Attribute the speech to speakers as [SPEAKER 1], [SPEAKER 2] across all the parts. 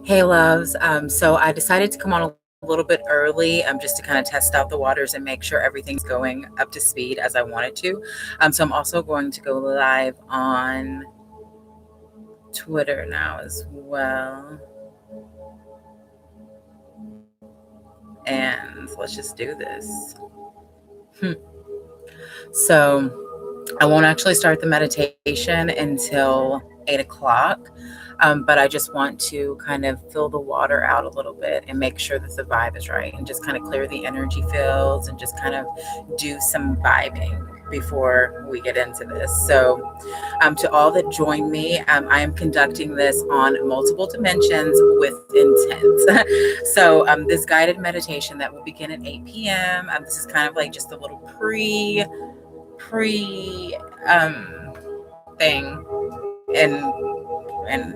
[SPEAKER 1] Hey, loves. So I decided to come on a little bit early, just to kind of test out the waters and make sure everything's going up to speed as I wanted to. So I'm also going to go live on Twitter now as well. And let's just do this. So I won't actually start the meditation until 8 o'clock. But I just want to kind of fill the water out a little bit and make sure that the vibe is right and just kind of clear the energy fields and just kind of do some vibing before we get into this. So to all that join me, I am conducting this on multiple dimensions with intent. So this guided meditation that will begin at 8 p.m. This is kind of like just a little pre thing, and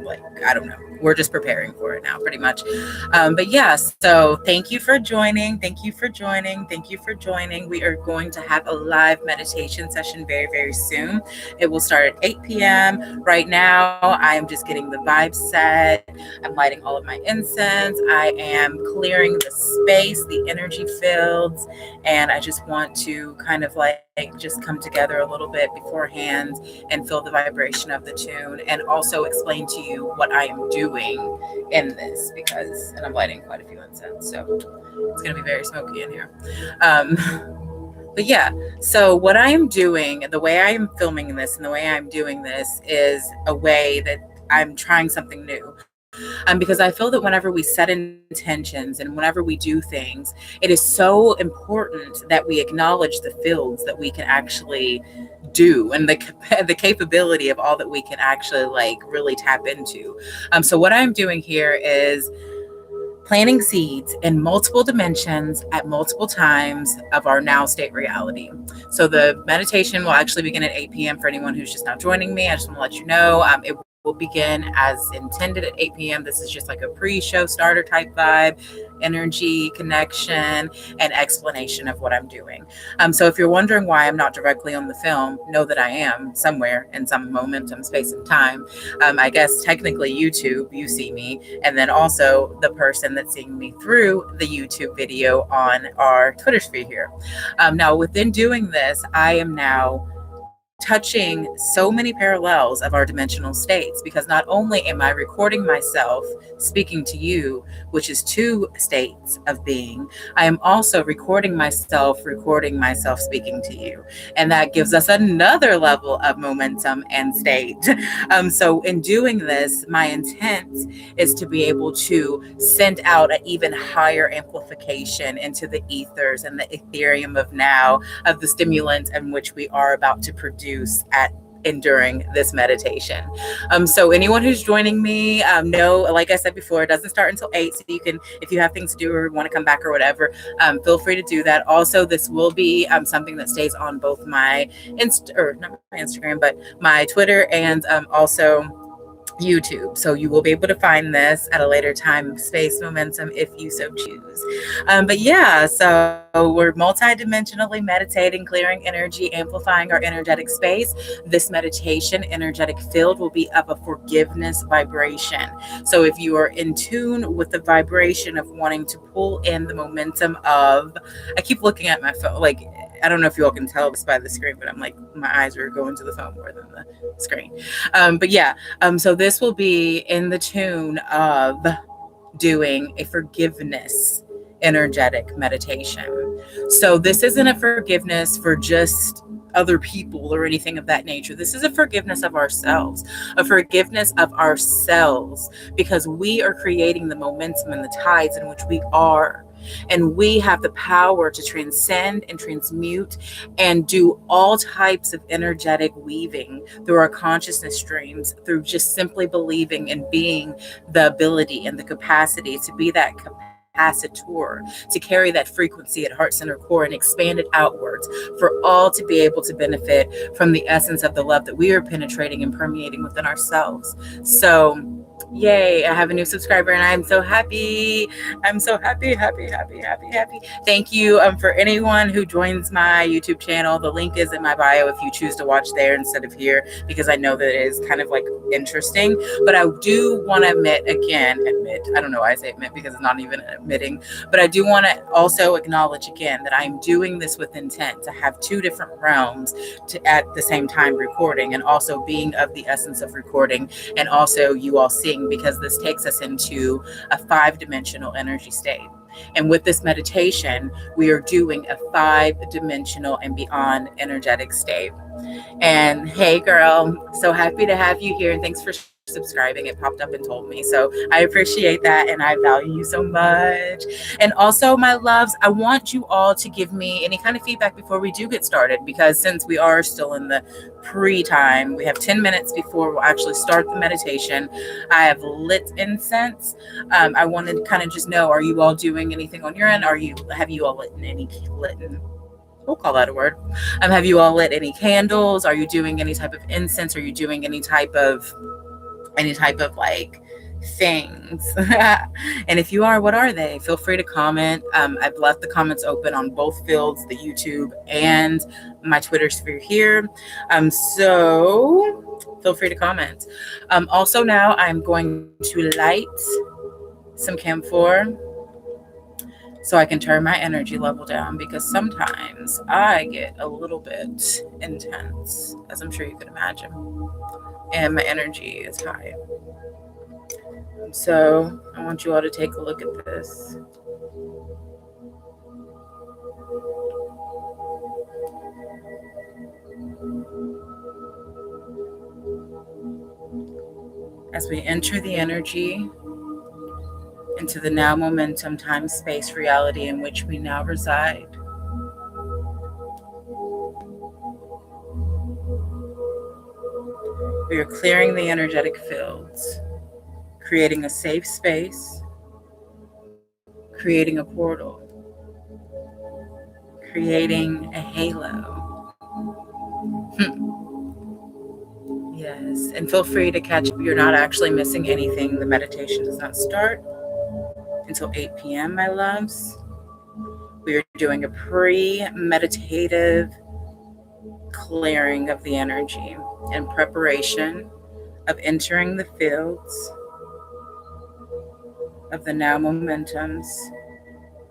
[SPEAKER 1] like, I don't know, we're just preparing for it now pretty much. But yeah, so thank you for joining. We are going to have a live meditation session very, very soon. It will start at 8 p.m. Right now I am just getting the vibe set. I'm lighting all of my incense. I am clearing the space, the energy fields, and I just want to kind of like just come together a little bit beforehand and feel the vibration of the tune, and also explain to you what I am doing in this, and I'm lighting quite a few incense, so it's going to be very smoky in here. But yeah, so what I am doing, the way I am filming this and the way I'm doing this is a way that I'm trying something new. Because I feel that whenever we set intentions and whenever we do things, it is so important that we acknowledge the fields that we can actually do and the capability of all that we can actually like really tap into. So what I'm doing here is planting seeds in multiple dimensions at multiple times of our now state reality. So the meditation will actually begin at 8 p.m. for anyone who's just now joining me. I just want to let you know it will begin as intended at 8 p.m. This is just like a pre-show starter type vibe, energy, connection, and explanation of what I'm doing. So if you're wondering why I'm not directly on the film, know that I am somewhere in some momentum, space, and time. I guess technically YouTube, you see me, and then also the person that's seeing me through the YouTube video on our Twitter sphere here. Now, within doing this, I am now touching so many parallels of our dimensional states, because not only am I recording myself speaking to you, which is two states of being, I am also recording myself speaking to you, and that gives us another level of momentum and state. So in doing this, my intent is to be able to send out an even higher amplification into the ethers and the ethereum of now, of the stimulant in which we are about to produce at and during this meditation. So anyone who's joining me, know, like I said before, it doesn't start until 8, so you can, if you have things to do or want to come back or whatever, feel free to do that. Also, this will be something that stays on both my not my Instagram, but my Twitter, and also YouTube. So you will be able to find this at a later time, space, momentum, if you so choose. But yeah, so we're multidimensionally meditating, clearing energy, amplifying our energetic space. This meditation energetic field will be of a forgiveness vibration. So if you are in tune with the vibration of wanting to pull in the momentum of, I keep looking at my phone, like, I don't know if you all can tell this by the screen, but I'm like, my eyes are going to the phone more than the screen. But yeah, so this will be in the tune of doing a forgiveness energetic meditation. So this isn't a forgiveness for just other people or anything of that nature. This is a forgiveness of ourselves, because we are creating the momentum and the tides in which we are. And we have the power to transcend and transmute and do all types of energetic weaving through our consciousness streams, through just simply believing and being the ability and the capacity to be that capacitor, to carry that frequency at heart center core and expand it outwards for all to be able to benefit from the essence of the love that we are penetrating and permeating within ourselves. So Yay, I have a new subscriber and I'm so happy. I'm so happy, happy, happy, happy, happy. Thank you for anyone who joins my YouTube channel. The link is in my bio if you choose to watch there instead of here, because I know that it is kind of like interesting. But I do want to admit, I don't know why I say admit because it's not even admitting, but I do want to also acknowledge again that I'm doing this with intent to have two different realms to at the same time recording, and also being of the essence of recording, and also you all seeing, because this takes us into a 5-dimensional energy state. And with this meditation, we are doing a 5-dimensional and beyond energetic state. And hey, girl, so happy to have you here. And thanks for subscribing. It popped up and told me. So I appreciate that. And I value you so much. And also, my loves, I want you all to give me any kind of feedback before we do get started, because since we are still in the pre-time, we have 10 minutes before we'll actually start the meditation. I have lit incense. I wanted to kind of just know, are you all doing anything on your end? Have you all we'll call that a word. Have you all lit any candles? Are you doing any type of incense? Are you doing any type of like things? And if you are, what are they? Feel free to comment. I've left the comments open on both fields, the YouTube and my Twitter sphere here. So feel free to comment. Also now I'm going to light some camphor so I can turn my energy level down, because sometimes I get a little bit intense, as I'm sure you can imagine, and my energy is high. So I want you all to take a look at this. As we enter the energy into the now momentum, time, space, reality in which we now reside, we are clearing the energetic fields, creating a safe space, creating a portal, creating a halo. Yes, and feel free to catch up. You're not actually missing anything. The meditation does not start until 8 p.m., my loves. We are doing a pre-meditative clearing of the energy in preparation of entering the fields of the now momentums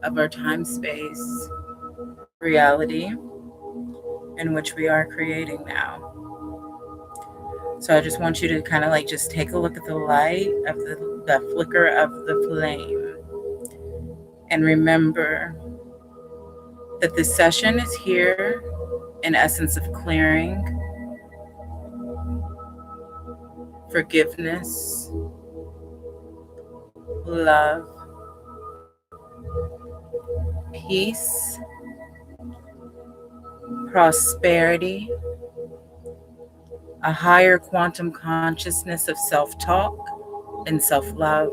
[SPEAKER 1] of our time space reality in which we are creating now. So I just want you to kind of like just take a look at the light of the flicker of the flame, and remember that this session is here in essence of clearing, forgiveness, love, peace, prosperity, a higher quantum consciousness of self-talk and self-love.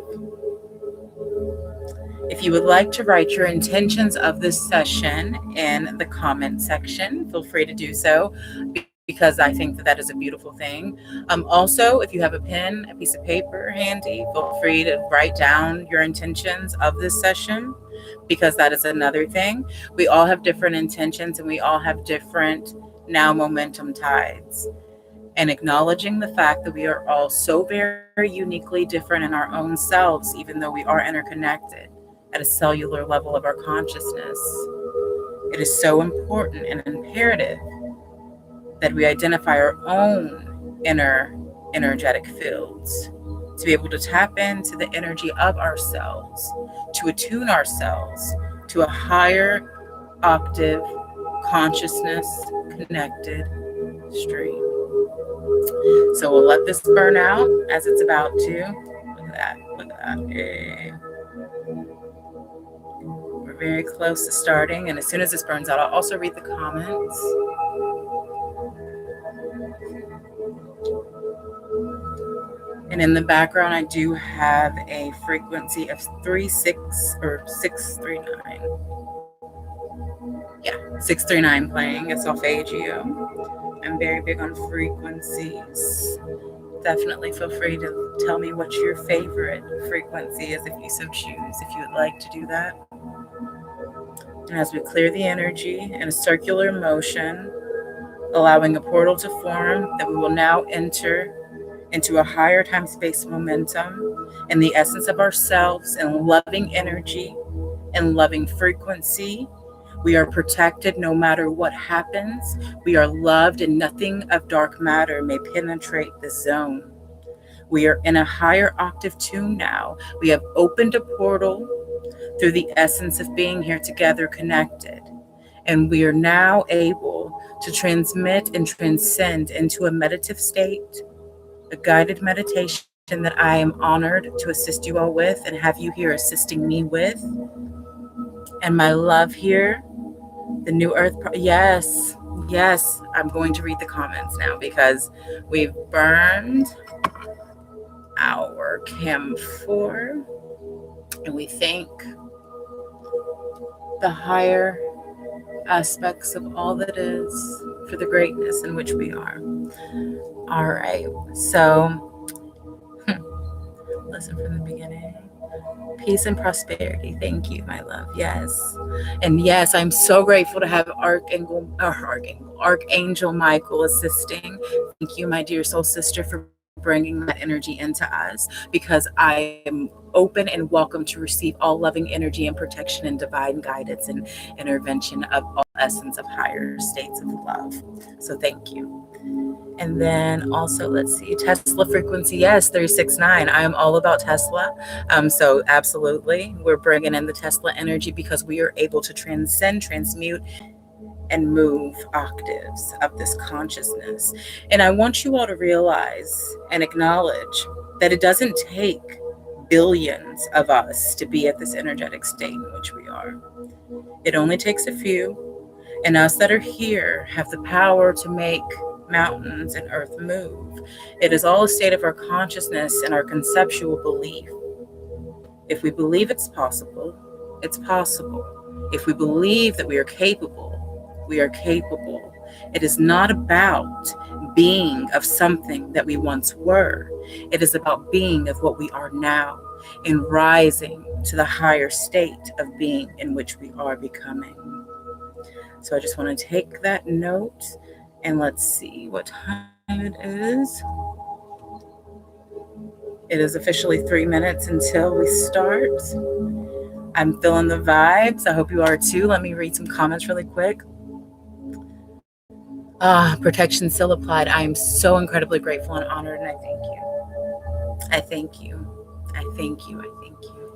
[SPEAKER 1] If you would like to write your intentions of this session in the comment section, feel free to do so, because I think that is a beautiful thing. Also, if you have a pen, a piece of paper handy, feel free to write down your intentions of this session, because that is another thing. We all have different intentions and we all have different now momentum tides. And acknowledging the fact that we are all so very uniquely different in our own selves, even though we are interconnected at a cellular level of our consciousness. It is so important and imperative that we identify our own inner energetic fields to be able to tap into the energy of ourselves, to attune ourselves to a higher octave consciousness connected stream. So we'll let this burn out as it's about to. Look at that. Look at that. Hey. We're very close to starting. And as soon as this burns out, I'll also read the comments. And in the background, I do have a frequency of 639. Yeah, 639 playing. It's solfeggio. I'm very big on frequencies. Definitely feel free to tell me what your favorite frequency is if you so choose, if you would like to do that. And as we clear the energy in a circular motion, allowing a portal to form that we will now enter into a higher time space momentum in the essence of ourselves and loving energy and loving frequency. We are protected no matter what happens. We are loved, and nothing of dark matter may penetrate this zone. We are in a higher octave tune now. We have opened a portal through the essence of being here together, connected. And we are now able to transmit and transcend into a meditative state, a guided meditation that I am honored to assist you all with and have you here assisting me with. And my love here, the New Earth. Yes, yes. I'm going to read the comments now because we've burned our camphor and we thank the higher aspects of all that is for the greatness in which we are. All right. So, listen from the beginning. Peace and prosperity. Thank you, my love. Yes. And yes, I'm so grateful to have Archangel Michael assisting. Thank you, my dear soul sister, for bringing that energy into us, because I am open and welcome to receive all loving energy and protection and divine guidance and intervention of all essence of higher states of love. So thank you. And then also, let's see, Tesla frequency. Yes, 369. I am all about Tesla. So absolutely, we're bringing in the Tesla energy because we are able to transcend, transmute, and move octaves of this consciousness. And I want you all to realize and acknowledge that it doesn't take billions of us to be at this energetic state in which we are. It only takes a few, and us that are here have the power to make mountains and earth move. It is all a state of our consciousness and our conceptual belief. If we believe it's possible, it's possible. If we believe that we are capable, we are capable. It is not about being of something that we once were. It is about being of what we are now and rising to the higher state of being in which we are becoming. So I just want to take that note, and let's see what time it is. It is officially 3 minutes until we start. I'm feeling the vibes. I hope you are too. Let me read some comments really quick. Protection still applied. I am so incredibly grateful and honored, and I thank you. I thank you. I thank you. I thank you.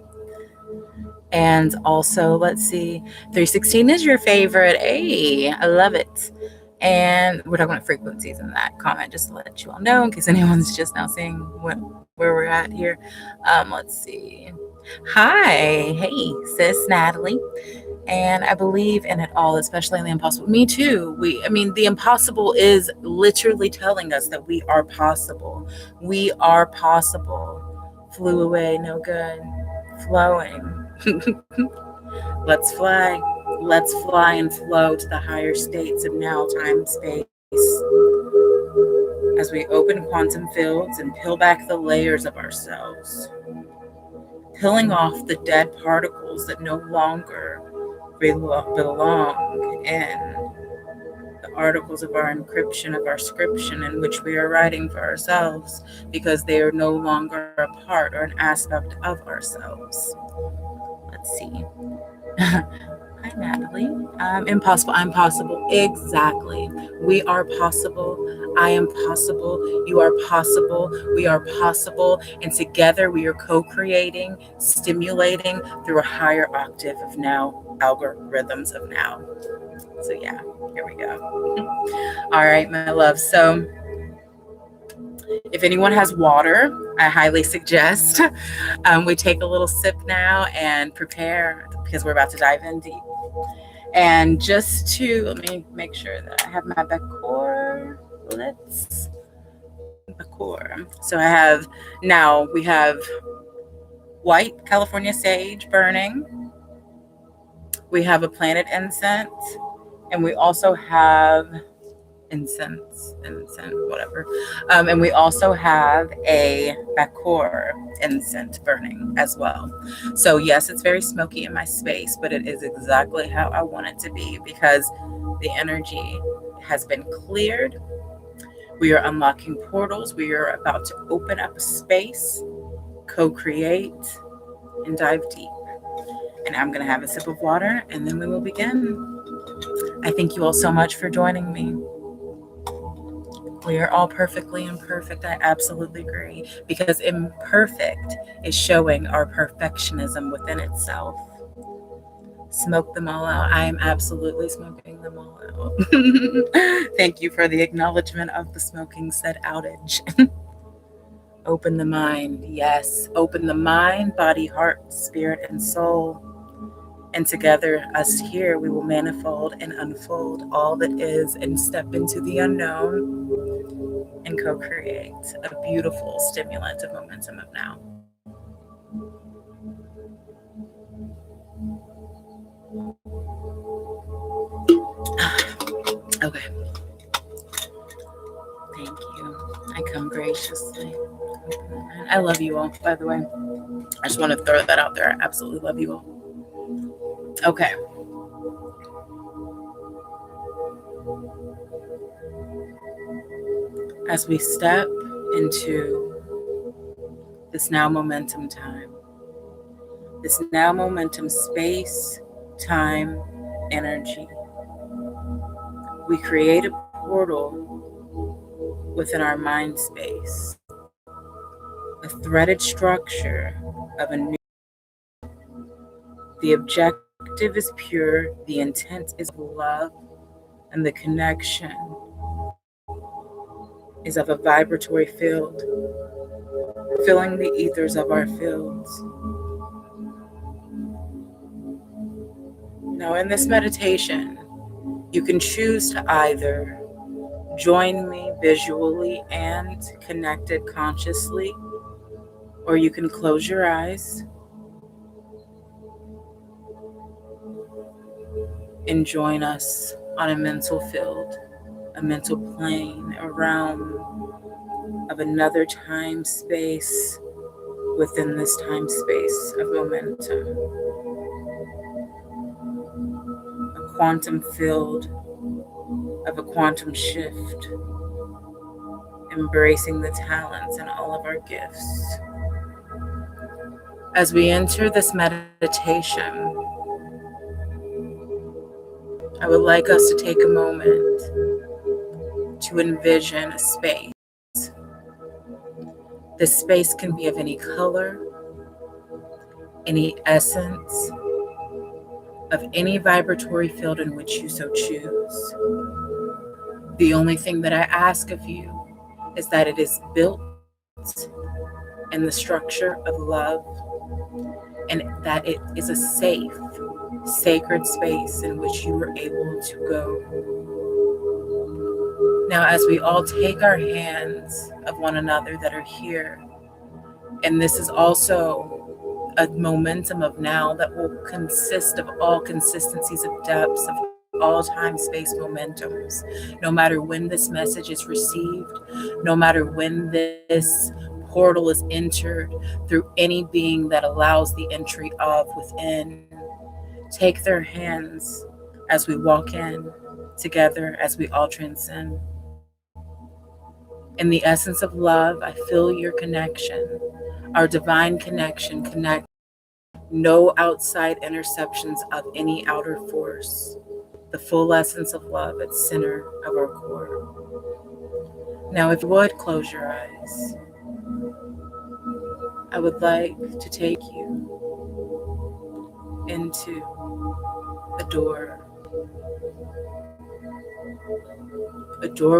[SPEAKER 1] And also, let's see, 316 is your favorite. Hey, I love it. And we're talking about frequencies in that comment, just to let you all know, in case anyone's just now seeing where we're at here. Let's see. Hi. Hey, sis Natalie. And I believe in it all, especially in the impossible. Me too. The impossible is literally telling us that we are possible. We are possible. Flew away, no good. Flowing. Let's fly. Let's fly and flow to the higher states of now, time, space. As we open quantum fields and peel back the layers of ourselves, peeling off the dead particles that no longer belong in the articles of our encryption of our scription in which we are writing for ourselves, because they are no longer a part or an aspect of ourselves. Let's see. Hi, Natalie. Impossible. I'm possible. Exactly. We are possible. I am possible. You are possible. We are possible. And together we are co-creating, stimulating through a higher octave of now, algorithms of now. So yeah, here we go. All right, my love. So if anyone has water, I highly suggest we take a little sip now and prepare, because we're about to dive in deep. And just to, let me make sure that I have my Bakor. So we have white California sage burning. We have a planet incense. And we also have incense, whatever. And we also have a Bakor incense burning as well. So yes, it's very smoky in my space, but it is exactly how I want it to be because the energy has been cleared. We are unlocking portals. We are about to open up a space, co-create, and dive deep. And I'm going to have a sip of water and then we will begin. I thank you all so much for joining me. We are all perfectly imperfect. I absolutely agree. Because imperfect is showing our perfectionism within itself. Smoke them all out. I am absolutely smoking them all out. Thank you for the acknowledgement of the smoking said outage. Open the mind. Yes. Open the mind, body, heart, spirit, and soul. And together, us here, we will manifold and unfold all that is and step into the unknown and co-create a beautiful stimulant of momentum of now. Okay. Thank you. I come graciously. I love you all, by the way. I just want to throw that out there. I absolutely love you all. Okay. As we step into this now momentum time, this now momentum space, time, energy, we create a portal within our mind space, a threaded structure of a new. The objective is pure, the intent is love, and the connection is of a vibratory field, filling the ethers of our fields. Now, in this meditation, you can choose to either join me visually and connected consciously, or you can close your eyes and join us on a mental field, a mental plane, a realm of another time space within this time space of momentum. A quantum field of a quantum shift, embracing the talents and all of our gifts. As we enter this meditation, I would like us to take a moment to envision a space. This space can be of any color, any essence, of any vibratory field in which you so choose. The only thing that I ask of you is that it is built in the structure of love and that it is a safe, sacred space in which you were able to go. Now, as we all take our hands of one another that are here, and this is also a momentum of now that will consist of all consistencies of depths of all time space momentums, no matter when this message is received, no matter when this portal is entered through any being that allows the entry of within, take their hands as we walk in together, as we all transcend. In the essence of love, I feel your connection, our divine connection, connect. No outside interceptions of any outer force. The full essence of love at center of our core. Now, if you would close your eyes, I would like to take you into a door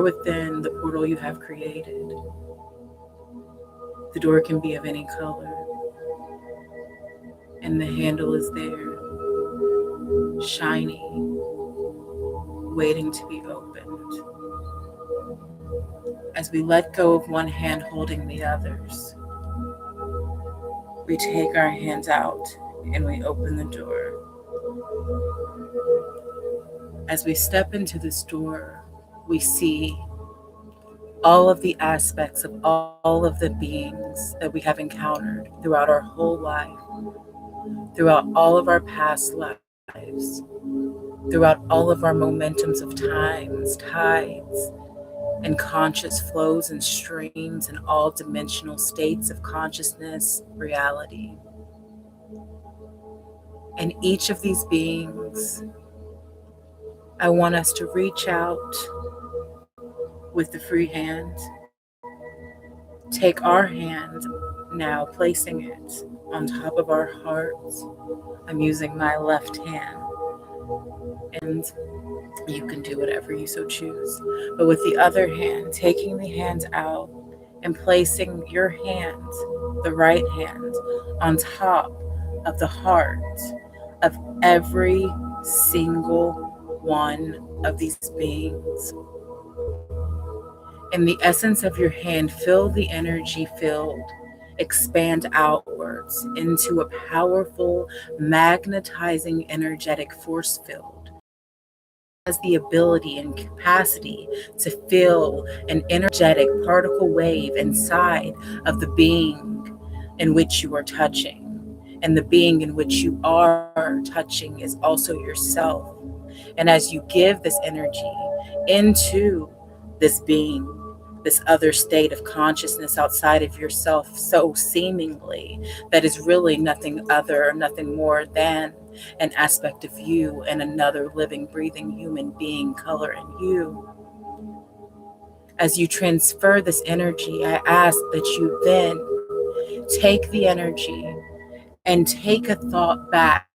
[SPEAKER 1] within the portal you have created. The door can be of any color, and the handle is there, shiny, waiting to be opened. As we let go of one hand holding the others, we take our hands out and we open the door. As we step into this door, we see all of the aspects of all of the beings that we have encountered throughout our whole life, throughout all of our past lives, throughout all of our momentums of times, tides, and conscious flows and streams and all dimensional states of consciousness, reality. And each of these beings, I want us to reach out with the free hand, take our hand now, placing it on top of our hearts. I'm using my left hand, and you can do whatever you so choose. But with the other hand, taking the hand out and placing your hand, the right hand, on top of the heart of every single one of these beings. In the essence of your hand, feel the energy field expand outwards into a powerful, magnetizing, energetic force field. Has the ability and capacity to feel an energetic particle wave inside of the being in which you are touching. And the being in which you are touching is also yourself. And as you give this energy into this being, this other state of consciousness outside of yourself, so seemingly that is really nothing other, nothing more than an aspect of you and another living, breathing human being color in you. As you transfer this energy, I ask that you then take the energy and take a thought back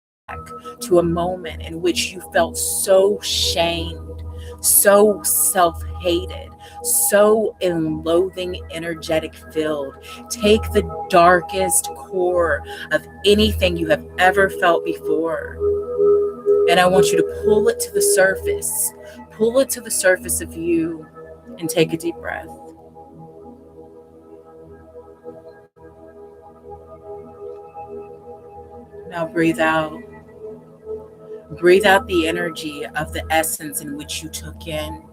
[SPEAKER 1] to a moment in which you felt so shamed, so self-hated, so in loathing, energetic filled. Take the darkest core of anything you have ever felt before, and I want you to pull it to the surface. Pull it to the surface of you and take a deep breath. Now breathe out. Breathe out the energy of the essence in which you took in.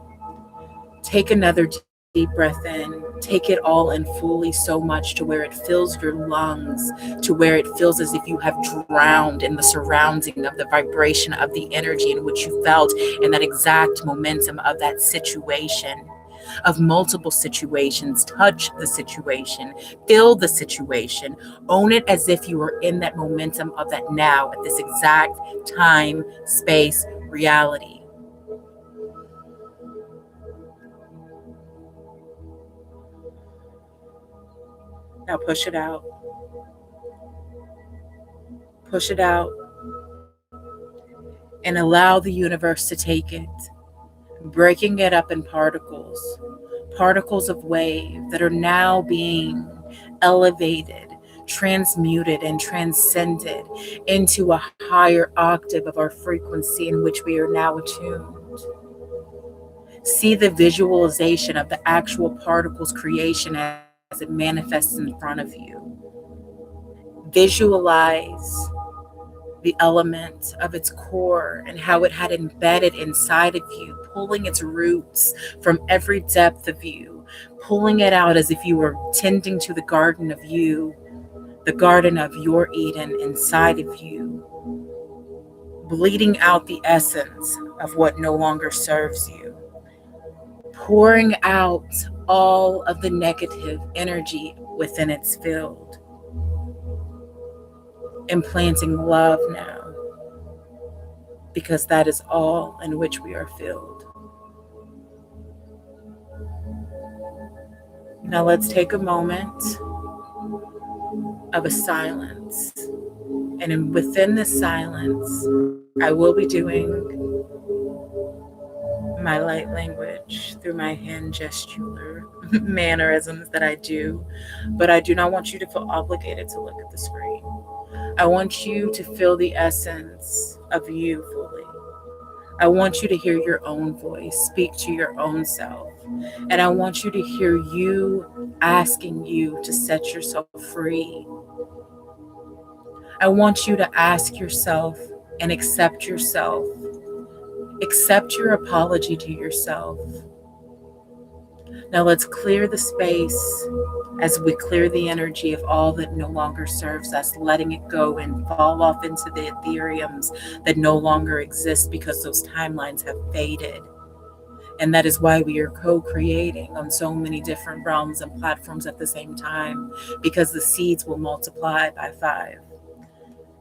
[SPEAKER 1] Take another deep breath in. Take it all in fully, so much to where it fills your lungs, to where it feels as if you have drowned in the surrounding of the vibration of the energy in which you felt in that exact momentum of that situation, of multiple situations. Touch the situation, feel the situation, own it as if you were in that momentum of that now, at this exact time, space, reality. Now push it out. Push it out and allow the universe to take it, breaking it up in particles, particles of wave that are now being elevated, transmuted, and transcended into a higher octave of our frequency in which we are now attuned. See the visualization of the actual particles creation as it manifests in front of you. Visualize the element of its core and how it had embedded inside of you, pulling its roots from every depth of you, pulling it out as if you were tending to the garden of you, the garden of your Eden inside of you, bleeding out the essence of what no longer serves you, pouring out all of the negative energy within its field, implanting love now, because that is all in which we are filled. Now let's take a moment of a silence. And within this silence, I will be doing my light language through my hand gestural mannerisms that I do, but I do not want you to feel obligated to look at the screen. I want you to feel the essence of you fully. I want you to hear your own voice, speak to your own self. And I want you to hear you asking you to set yourself free. I want you to ask yourself and accept yourself. Accept your apology to yourself. Now let's clear the space as we clear the energy of all that no longer serves us, letting it go and fall off into the ethereums that no longer exist because those timelines have faded. And that is why we are co creating on so many different realms and platforms at the same time, because the seeds will multiply by five.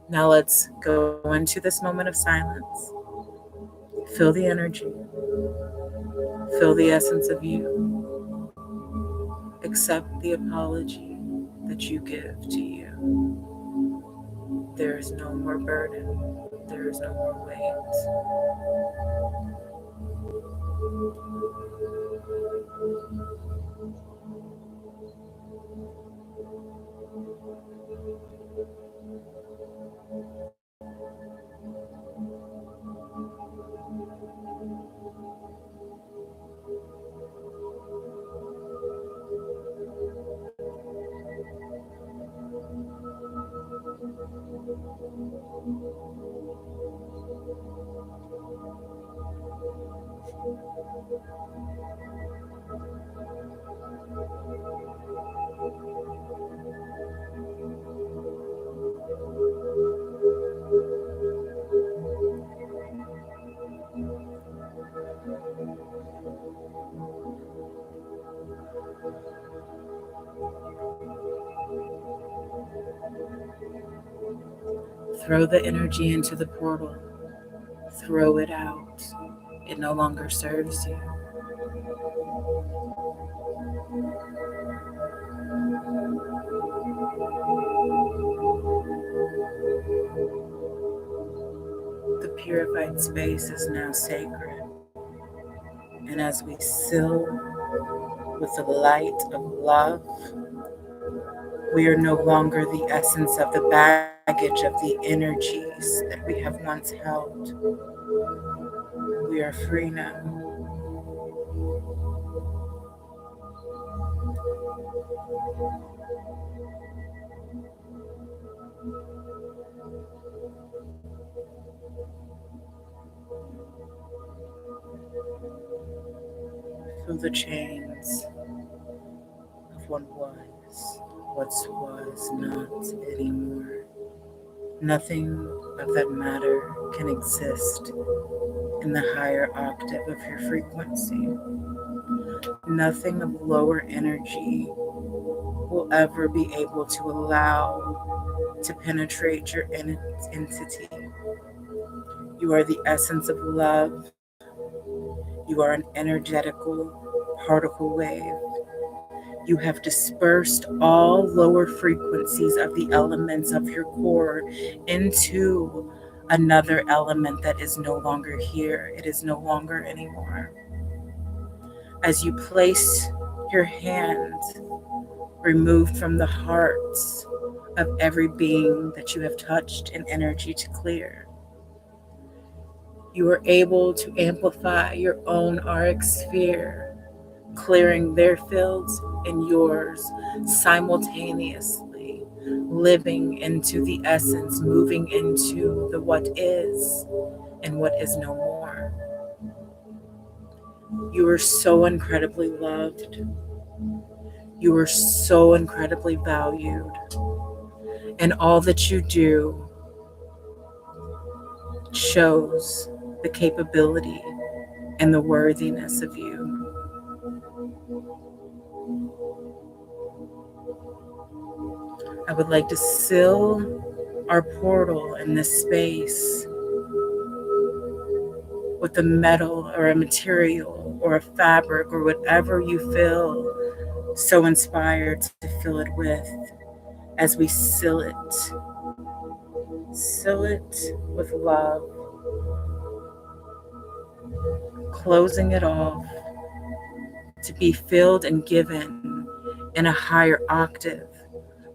[SPEAKER 1] Now let's go into this moment of silence. Feel the energy, feel the essence of you. Accept the apology that you give to you. There is no more burden, there is no more weight. Throw the energy into the portal, throw it out. It no longer serves you. The purified space is now sacred. And as we seal with the light of love, we are no longer the essence of the baggage of the energies that we have once held. We are free now. Feel the chains of what was not anymore. Nothing of that matter can exist in the higher octave of your frequency. Nothing of lower energy will ever be able to allow to penetrate your entity. You are the essence of love. You are an energetical particle wave. You have dispersed all lower frequencies of the elements of your core into another element that is no longer here. It is no longer anymore. As you place your hand removed from the hearts of every being that you have touched in energy to clear, you are able to amplify your own auric sphere, clearing their fields and yours simultaneously, living into the essence, moving into the what is and what is no more. You are so incredibly loved. You are so incredibly valued. And all that you do shows the capability and the worthiness of you. I would like to seal our portal in this space with a metal or a material or a fabric or whatever you feel so inspired to fill it with as we seal it. Seal it with love, closing it off to be filled and given in a higher octave,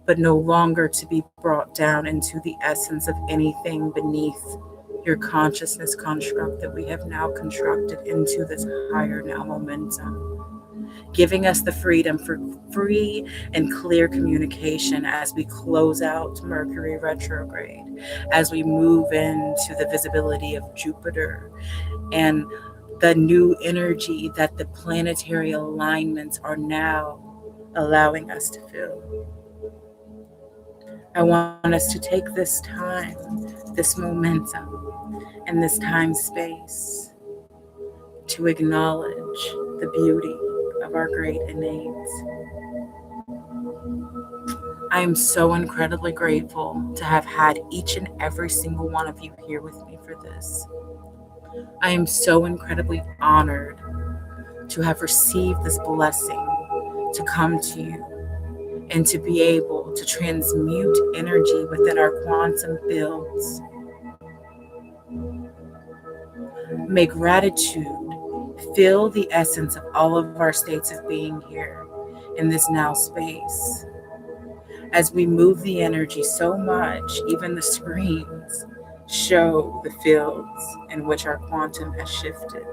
[SPEAKER 1] but no longer to be brought down into the essence of anything beneath your consciousness construct that we have now constructed into this higher now momentum, giving us the freedom for free and clear communication as we close out Mercury retrograde, as we move into the visibility of Jupiter and the new energy that the planetary alignments are now allowing us to feel. I want us to take this time, this momentum, and this time space to acknowledge the beauty of our great innates. I am so incredibly grateful to have had each and every single one of you here with me for this. I am so incredibly honored to have received this blessing to come to you and to be able to transmute energy within our quantum fields. May gratitude fill the essence of all of our states of being here in this now space. As we move the energy so much, even the screens show the fields in which our quantum has shifted.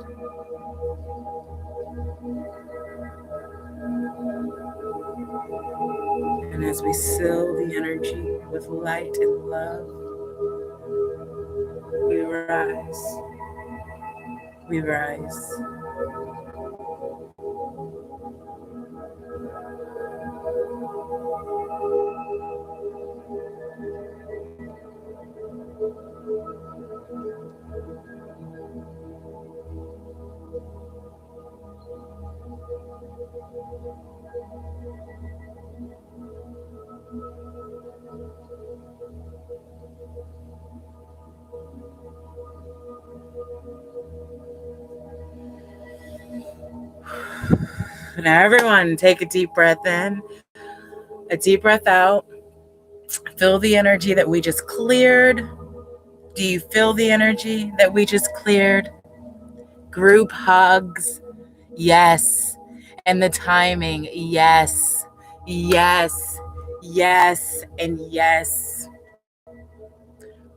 [SPEAKER 1] And as we seal the energy with light and love, we rise. We rise. Now, everyone, take a deep breath in, a deep breath out. Feel the energy that we just cleared. Do you feel the energy that we just cleared? Group hugs. Yes. And the timing. Yes. Yes. Yes. And yes.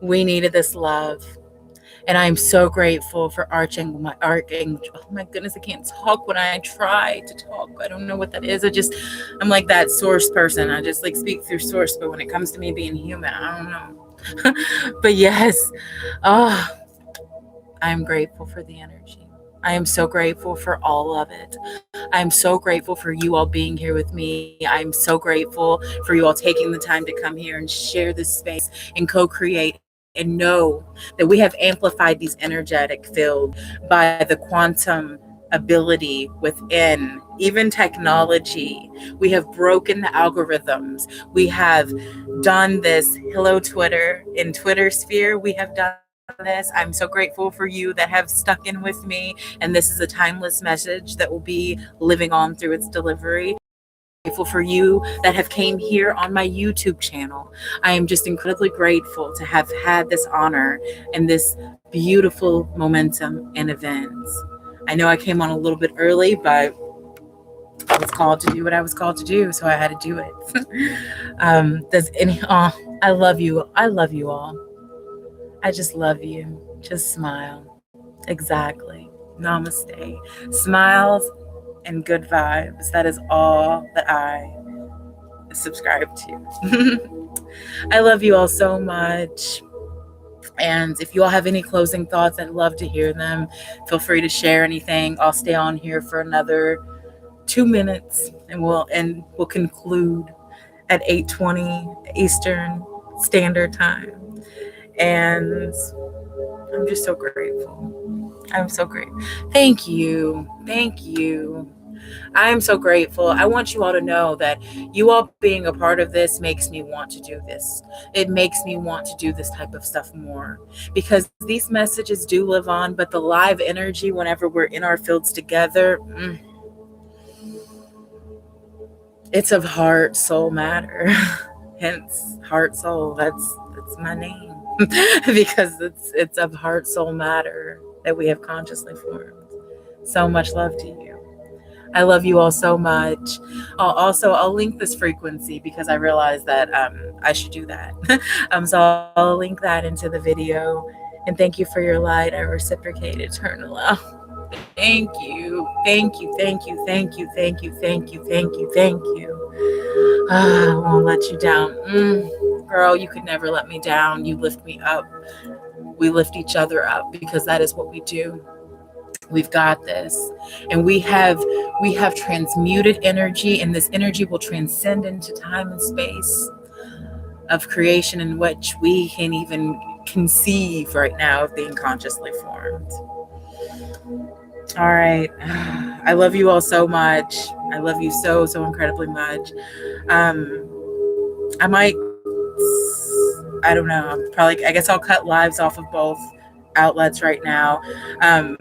[SPEAKER 1] We needed this love. And I'm so grateful for Archangel. Oh my goodness, I can't talk when I try to talk. I don't know what that is. I'm like that source person. I just like speak through source. But when it comes to me being human, I don't know. But yes, oh, I'm grateful for the energy. I am so grateful for all of it. I'm so grateful for you all being here with me. I'm so grateful for you all taking the time to come here and share this space and co-create and know that we have amplified these energetic fields by the quantum ability within, even technology. We have broken the algorithms. We have done this. Hello, Twitter. In Twitter sphere, we have done this. I'm so grateful for you that have stuck in with me. And this is a timeless message that will be living on through its delivery. Grateful for you that have came here on my YouTube channel. I am just incredibly grateful to have had this honor and this beautiful momentum and events. I know I came on a little bit early, but I was called to do what I was called to do, so I had to do it. I love you. I love you all. I just love you. Just smile. Exactly. Namaste. Smiles and good vibes. That is all that I subscribe to. I love you all so much. And if you all have any closing thoughts, I'd love to hear them. Feel free to share anything. I'll stay on here for another 2 minutes and we'll conclude at 8:20 Eastern Standard Time. And I'm just so grateful. I'm so grateful. Thank you. Thank you. I'm so grateful. I want you all to know that you all being a part of this makes me want to do this. It makes me want to do this type of stuff more because these messages do live on, but the live energy, whenever we're in our fields together, it's of heart, soul matter. Hence, heart, soul. That's my name because it's of heart, soul matter that we have consciously formed. So much love to you. I love you all so much. I'll link this frequency because I realized that I should do that. So I'll link that into the video. And thank you for your light. I reciprocate eternal love. Thank you. Thank you. Thank you. Thank you. Thank you. Thank you. Thank you. Thank you. I won't let you down. Girl, you could never let me down. You lift me up. We lift each other up because that is what we do. We've got this. And we have transmuted energy, and this energy will transcend into time and space of creation in which we can even conceive right now of being consciously formed. All right. I love you all so much. I love you so, so incredibly much. I might, I don't know, probably, I guess I'll cut lives off of both outlets right now. Um,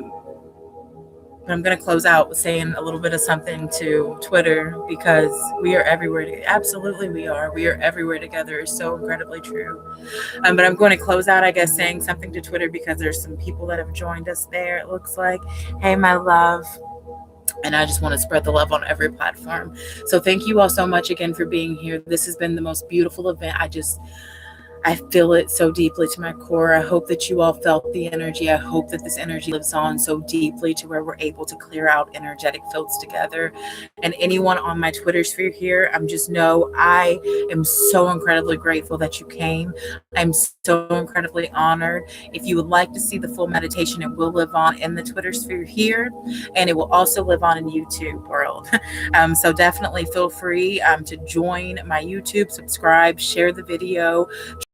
[SPEAKER 1] but I'm going to close out with saying a little bit of something to Twitter because we are everywhere. Absolutely, we are. We are everywhere together. It's so incredibly true. But I'm going to close out, I guess, saying something to Twitter because there's some people that have joined us there, it looks like. Hey, my love. And I just want to spread the love on every platform. So thank you all so much again for being here. This has been the most beautiful event. I feel it so deeply to my core. I hope that you all felt the energy. I hope that this energy lives on so deeply to where we're able to clear out energetic fields together. And anyone on my Twitter sphere here, just know I am so incredibly grateful that you came. I'm so incredibly honored. If you would like to see the full meditation, it will live on in the Twitter sphere here, and it will also live on in YouTube world. So definitely feel free to join my YouTube, subscribe, share the video,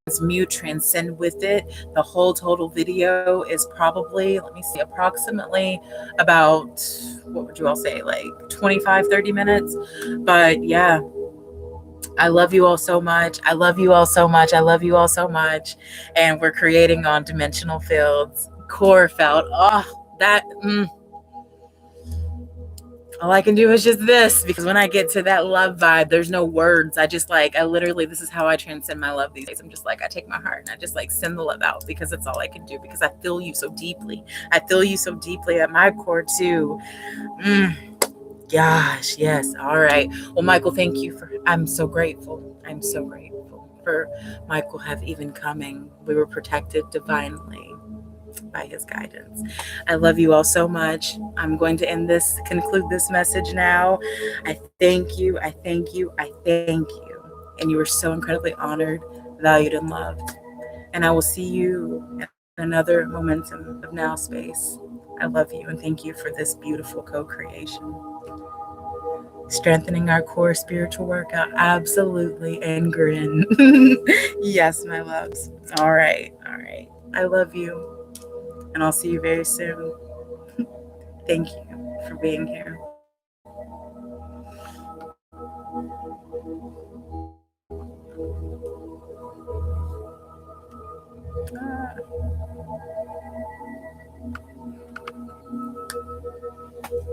[SPEAKER 1] transmute, transcend with it. The whole total video is probably, let me see, approximately about, what would you all say, like 25, 30 minutes. But yeah, I love you all so much. I love you all so much. I love you all so much. And we're creating on dimensional fields, core felt. Oh, that. All I can do is just this, because when I get to that love vibe, there's no words. I literally, this is how I transcend my love these days. I'm just like, I take my heart and I just like send the love out because that's all I can do, because I feel you so deeply. I feel you so deeply at my core too. Gosh, yes. All right. Well, Michael, thank you I'm so grateful. I'm so grateful for Michael have even coming. We were protected divinely by his guidance. I love you all so much. I'm going to conclude this message now. I thank you. I thank you. I thank you. And you are so incredibly honored, valued, and loved. And I will see you in another momentum of now space. I love you and thank you for this beautiful co-creation. Strengthening our core spiritual workout, absolutely, and grin. Yes, my loves. All right. All right. I love you. And I'll see you very soon. Thank you for being here. Ah.